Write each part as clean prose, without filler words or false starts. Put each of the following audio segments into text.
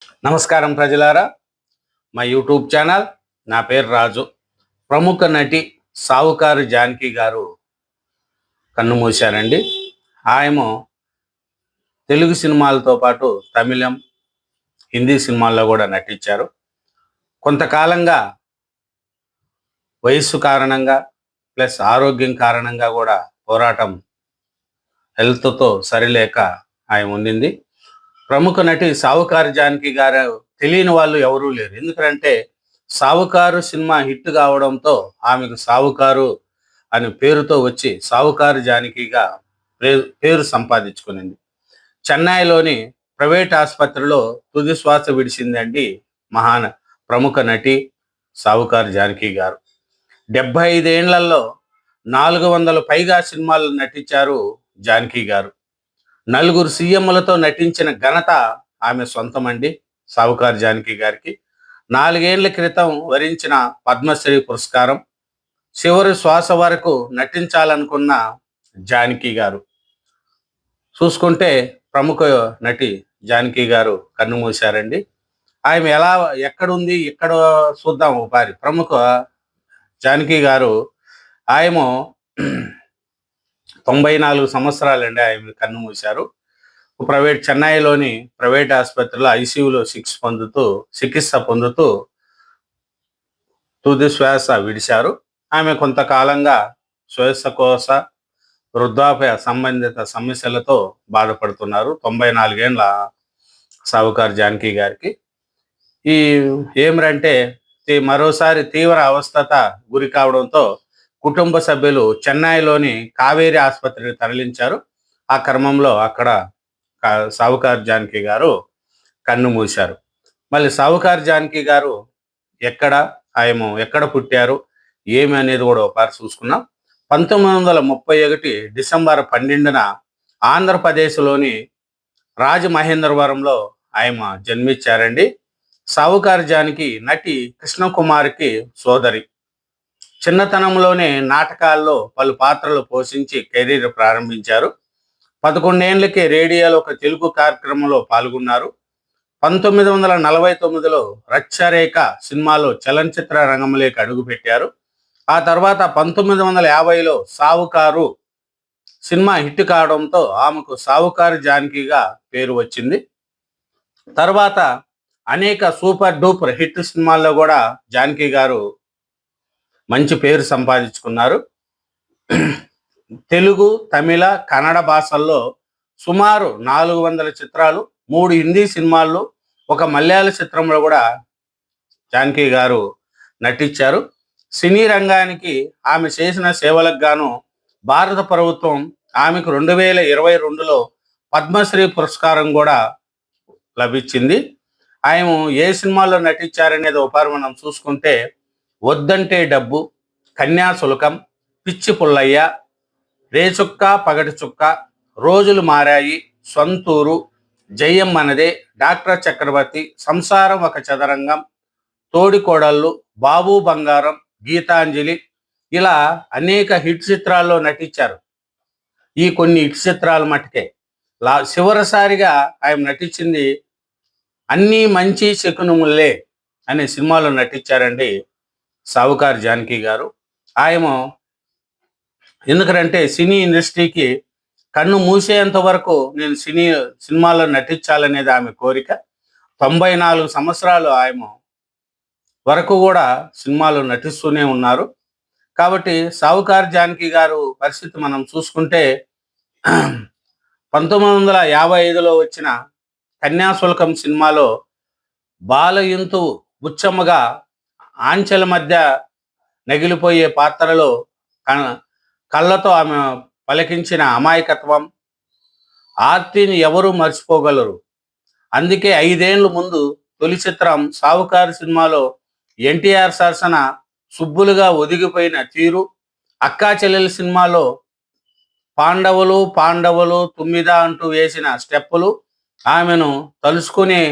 నమస్కారం ప్రజలారా, మా యూట్యూబ్ ఛానల్. నా పేరు రాజు. ప్రముఖ నటి సావుకారు జానకి గారు కన్నుమూశారండి. ఆయన తెలుగు సినిమాలతో పాటు తమిళం, హిందీ సినిమాల్లో కూడా నటించారు. కొంతకాలంగా వయస్సు కారణంగా ప్లస్ ఆరోగ్యం కారణంగా కూడా పోరాటం, హెల్త్తో సరిలేక ఆయన ఉండింది. ప్రముఖ నటి సావుకారు జానకి గారు తెలియని వాళ్ళు ఎవరూ లేరు. ఎందుకంటే సావుకారు సినిమా హిట్ కావడంతో ఆమెకు సావుకారు అనే పేరుతో వచ్చి సావుకారు జానకిగా పేరు సంపాదించుకునింది. చెన్నైలోని ప్రైవేట్ ఆసుపత్రిలో తుది శ్వాస విడిచిందండి ప్రముఖ నటి సావుకారు జానకి గారు. 75 ఏళ్లలో 400 పైగా సినిమాలు నటించారు జానకి గారు. నలుగురు సీఎంలతో నటించిన ఘనత ఆమె సొంతమండి సావుకారు జానకి గారికి. 4 ఏళ్ల క్రితం వరించిన పద్మశ్రీ పురస్కారం, చివరి శ్వాస వరకు నటించాలనుకున్న జానకి గారు. చూసుకుంటే ప్రముఖ నటి జానకి గారు కన్నుమూశారండి. ఆమె ఎక్కడుంది, ఇక్కడ చూద్దాం ఒకసారి. ప్రముఖ జానకి గారు ఆయన 94 సంవత్సరాలండి ఆయన కన్నుమూశారు. చెన్నైలోని ప్రైవేట్ ఆసుపత్రిలో ఐసీయూలో చికిత్స పొందుతూ తుది శ్వాస విడిచారు. ఆమె కొంతకాలంగా శ్వాసకోశ, వృద్ధాప్య సంబంధిత సమస్యలతో బాధపడుతున్నారు. 94 ఏళ్ళ సావుకారు జానకి గారికి. ఏమిరంటే మరోసారి తీవ్ర అవస్థత గురి కావడంతో కుటుంబ సభ్యులు చెన్నైలోని కావేరీ ఆసుపత్రికి తరలించారు. ఆ క్రమంలో అక్కడ సావుకారు జానకి గారు కన్ను మూశారు. మళ్ళీ సావుకారు జానకి గారు ఎక్కడ పుట్టారు, ఏమి అనేది కూడా ఒకసారి చూసుకున్నాం. 1931 డిసెంబర్ 12న ఆంధ్రప్రదేశ్లోని రాజమహేంద్రవరంలో ఆయన జన్మించారండి. సావుకారు జానకి నటి కృష్ణకుమారికి సోదరి. చిన్నతనంలోనే నాటకాల్లో పలు పాత్రలు పోషించి కెరీర్ ప్రారంభించారు. 11 ఏళ్లకే రేడియోలో ఒక తెలుగు కార్యక్రమంలో పాల్గొన్నారు. 1949లో రచ్చరేఖ సినిమాలో చలనచిత్ర రంగంలోకి అడుగుపెట్టారు. ఆ తర్వాత 1950లో సావుకారు సినిమా హిట్ కావడంతో ఆమెకు సావుకారు జానకిగా పేరు వచ్చింది. తర్వాత అనేక సూపర్ డూపర్ హిట్ సినిమాల్లో కూడా జానకి గారు మంచి పేరు సంపాదించుకున్నారు. తెలుగు, తమిళ, కన్నడ భాషల్లో సుమారు 400 చిత్రాలు, 3 హిందీ సినిమాల్లో, ఒక మలయాళ చిత్రంలో కూడా జానకి గారు నటించారు. సినీ రంగానికి ఆమె చేసిన సేవలకు గాను భారత ప్రభుత్వం ఆమెకు 2022లో పద్మశ్రీ పురస్కారం కూడా లభించింది. ఆయన ఏ సినిమాల్లో నటించారనేది ఒకసారి మనం చూసుకుంటే వద్దంటే డబ్బు, కన్యాశుల్కం, పిచ్చి పుల్లయ్య, రేచుక్క పగటి చుక్క, రోజులు మారాయి, సొంతూరు, జయం మనదే, డాక్టర్ చక్రవర్తి, సంసారం ఒక చదరంగం, తోడికోడళ్ళు, బాబు బంగారం, గీతాంజలి, ఇలా అనేక హిట్ చిత్రాల్లో నటించారు. ఈ కొన్ని హిట్ చిత్రాలు మట్టుకే. చివరిసారిగా ఆయన నటించింది అన్నీ మంచి శకునములే అనే సినిమాలో నటించారండి సావుకారు జానకి గారు. ఆయన ఎందుకంటే సినీ ఇండస్ట్రీకి కన్ను మూసేంత వరకు నేను సినిమాలో నటించాలనేది ఆమె కోరిక. 94 సంవత్సరాలు ఆయన వరకు కూడా సినిమాలో నటిస్తూనే ఉన్నారు. కాబట్టి సావుకారు జానకి గారు పరిస్థితి మనం చూసుకుంటే 1955లో వచ్చిన కన్యాశుల్కం సినిమాలో బాలయంతు బుచ్చమ్మగా ఆంచెల మధ్య నగిలిపోయే పాత్రలో కళ్ళతో ఆమె పలికించిన అమాయకత్వం, ఆర్తిని ఎవరు మర్చిపోగలరు. అందుకే 5 ఏళ్ల ముందు తొలి చిత్రం సావుకారు సినిమాలో ఎన్టీఆర్ సరసన సుబ్బులుగా ఒదిగిపోయిన తీరు, అక్కా చెల్లెల సినిమాలో పాండవులు పాండవులు తుమ్మిద అంటూ వేసిన స్టెప్పులు ఆమెను తలుసుకుని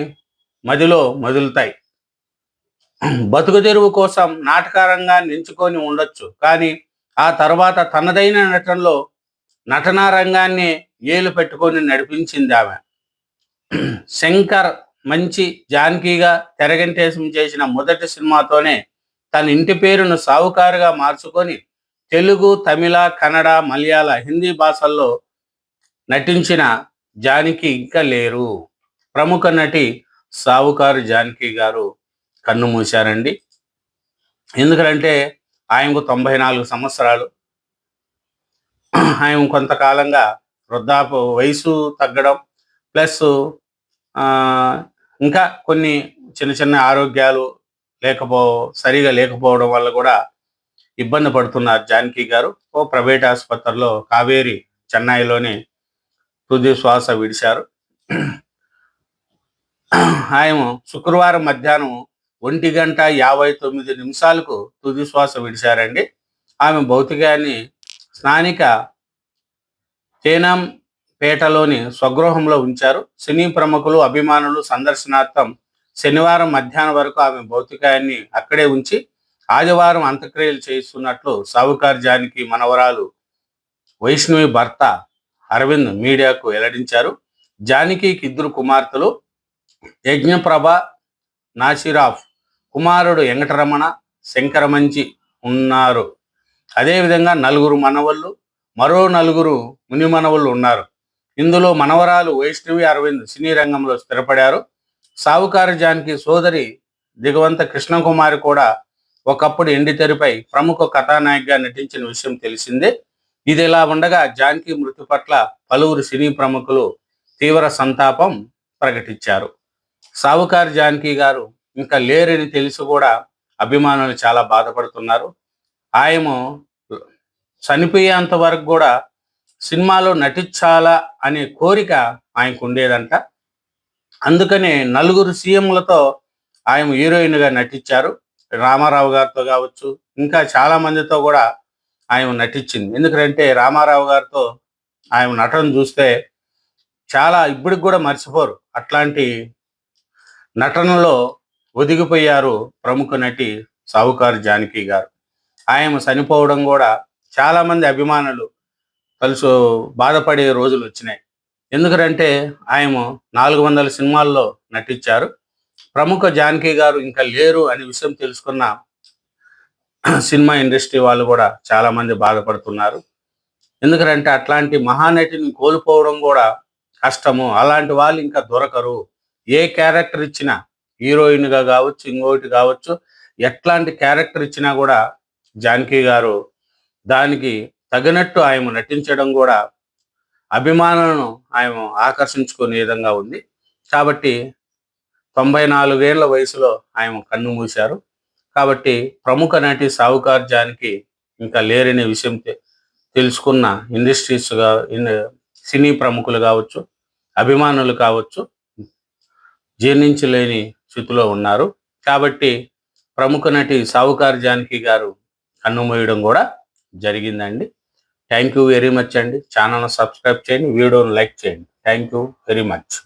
మదిలో మదులుతాయి. బతుకు తెరువు కోసం నాటకరంగాన్ని ఎంచుకొని ఉండొచ్చు, కానీ ఆ తర్వాత తనదైన నటనలో నటనా రంగాన్ని ఏలు పెట్టుకొని నడిపించింది ఆమె. శంకర్ మంచి జానకిగా తెరగంటేసం చేసిన మొదటి సినిమాతోనే తన ఇంటి పేరును సావుకారుగా మార్చుకొని తెలుగు, తమిళ, కన్నడ, మలయాళ, హిందీ భాషల్లో నటించిన జానకి ఇంకా లేరు. ప్రముఖ నటి సావుకారు జానకి గారు కన్ను మూశారండి. ఎందుకంటే ఆయనకు 94 సంవత్సరాలు. ఆయన కొంతకాలంగా వృద్ధాప్య వయసు తగ్గడం ప్లస్ ఇంకా కొన్ని చిన్న చిన్న ఆరోగ్యాలు సరిగా లేకపోవడం వల్ల కూడా ఇబ్బంది పడుతున్నారు జానకి గారు. ఓ ప్రైవేట్ ఆసుపత్రిలో కావేరి చెన్నైలోని తుది శ్వాస విడిచారు. ఆయన శుక్రవారం మధ్యాహ్నం 1:59 తుది శ్వాస విడిచారండి. ఆమె భౌతికాన్ని స్థానిక తేనాంపేటలోని స్వగృహంలో ఉంచారు. సినీ ప్రముఖులు, అభిమానులు సందర్శనార్థం శనివారం మధ్యాహ్నం వరకు ఆమె భౌతికాన్ని అక్కడే ఉంచి ఆదివారం అంత్యక్రియలు చేస్తున్నట్లు సావుకారు జానకి మనవరాలు వైష్ణవి భర్త అరవింద్ మీడియాకు వెల్లడించారు. జానకికి 2 కుమార్తెలు యజ్ఞప్రభ, నాసిరాఫ్, కుమారుడు వెంకటరమణ, శంకరమంచి ఉన్నారు. అదేవిధంగా 4 మనవళ్ళు, మరో 4 ముని మనవళ్ళు ఉన్నారు. ఇందులో మనవరాలు వైష్ణవి అరవింద్ సినీ రంగంలో స్థిరపడారు. సావుకారు జానకి సోదరి దిగవంత కృష్ణకుమారి కూడా ఒకప్పుడు ఎండితెరపై ప్రముఖ కథానాయికగా నటించిన విషయం తెలిసిందే. ఇది ఇలా ఉండగా జానకి మృతి పట్ల పలువురు సినీ ప్రముఖులు తీవ్ర సంతాపం ప్రకటించారు. సావుకారు జానకి గారు ఇంకా లేరని తెలిసి కూడా అభిమానులు చాలా బాధపడుతున్నారు. ఆయన చనిపోయేంత వరకు కూడా సినిమాలో నటించాలా అనే కోరిక ఆయనకు ఉండేదంట. అందుకనే 4 సీఎంలతో ఆయన హీరోయిన్గా నటించారు. రామారావు గారితో కావచ్చు, ఇంకా చాలా మందితో కూడా ఆయన నటించింది. ఎందుకంటే రామారావు గారితో ఆయన నటన చూస్తే చాలా ఇప్పటికి కూడా మర్చిపోరు. అట్లాంటి నటనలో ఒదిగిపోయారు ప్రముఖ నటి సావుకారు జానకి గారు. ఆయన చనిపోవడం కూడా చాలా మంది అభిమానులు బాధపడే రోజులు వచ్చినాయి. ఎందుకంటే ఆయన 400 సినిమాల్లో నటించారు. ప్రముఖ జానకి గారు ఇంకా లేరు అనే విషయం తెలుసుకున్న సినిమా ఇండస్ట్రీ వాళ్ళు కూడా చాలా మంది బాధపడుతున్నారు. ఎందుకంటే అట్లాంటి మహానటిని కోల్పోవడం కూడా కష్టము. అలాంటి వాళ్ళు ఇంకా దొరకరు. ఏ క్యారెక్టర్ ఇచ్చినా, హీరోయిన్గా కావచ్చు, ఇంకోటి కావచ్చు, ఎట్లాంటి క్యారెక్టర్ ఇచ్చినా కూడా జానకి గారు దానికి తగినట్టు ఆయన నటించడం కూడా అభిమానులను ఆయన ఆకర్షించుకునే విధంగా ఉంది. కాబట్టి 94 ఏళ్ల వయసులో ఆయన కన్ను మూశారు. కాబట్టి ప్రముఖ నటి సావుకారు జానకి ఇంకా లేరనే విషయం తెలుసుకున్న సినీ ప్రముఖులు కావచ్చు, అభిమానులు కావచ్చు, జీర్ణించలేని స్థితిలో ఉన్నారు. కాబట్టి ప్రముఖ నటి సావుకారు జానకి గారు కన్నుమూయడం కూడా జరిగిందండి. థ్యాంక్ యూ వెరీ మచ్ అండి. ఛానల్ను సబ్స్క్రైబ్ చేయండి, వీడియోను లైక్ చేయండి. Thank you very much.